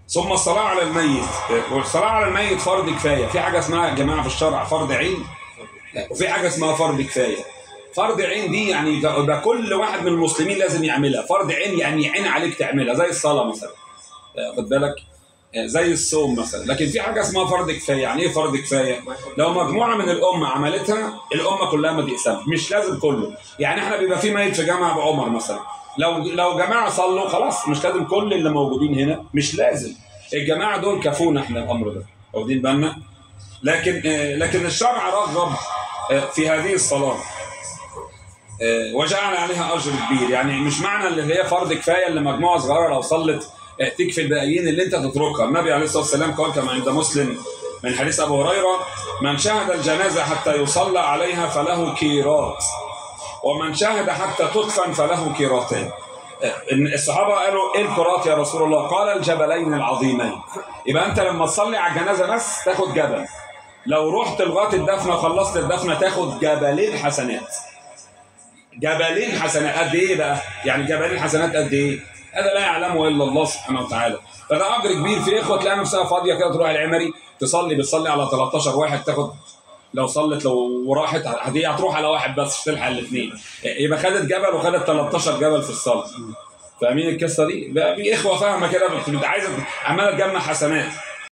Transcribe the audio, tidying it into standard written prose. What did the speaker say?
ثم الصلاة على الميت. والصلاة على الميت فرض كفاية. في حاجة اسمها يا جماعة في الشرع فرض عين، وفي حاجة اسمها فرض كفاية. فرض عين دي يعني ده كل واحد من المسلمين لازم يعملها. فرض عين يعني عين عليك تعملها، زي الصلاة مثلا، خد بالك، زي الصوم مثلا. لكن في حاجة اسمها فرض كفاية. يعني ايه فرض كفاية؟ لو مجموعة من الأمة عملتها، الأمة كلها ما تقسمش، مش لازم كله. يعني احنا بيبقى في ميت في جامع أبو عمر مثلا، لو جماعة صلوا خلاص، مش لازم كل اللي موجودين هنا، مش لازم. الجماعة دول كفونا احنا الأمر ده، واخدين بالنا. لكن الشرع رغب في هذه الصلاة وجعل عليها أجر كبير. يعني مش معنى اللي هي فرض كفاية اللي مجموعة صغيرة لو صلت تكفي الباقيين اللي انت تتركها. النبي عليه الصلاة والسلام قال كما عند مسلم من حديث أبو هريرة: من شهد الجنازة حتى يصلى عليها فله كيرات، ومن شهد حتى تدفن فله كيراتين. الصحابة قالوا ايه الكرات يا رسول الله؟ قال الجبلين العظيمين. يبقى انت لما تصلي على الجنازة بس تاخد جبل، لو رحت لغاية الدفنة وخلصت الدفنة تاخد جبلين حسنات. جبلين حسنات قد ايه بقى؟ يعني جبلين حسنات قد ايه؟ هذا لا يعلمه الا الله سبحانه وتعالى. فده اجر كبير. في اخوه تلاقي نفسها فاضيه كده تروح العمري بتصلي على 13 واحد، تاخد لو صلت لو راحت هديه هتروح على واحد بس، مش تلحق الاثنين، يبقى خدت جبل وخدت 13 جبل في الصلاه. فاهمين القصه دي؟ في اخوه فاهمه كده عايزه عماله تجمع حسنات.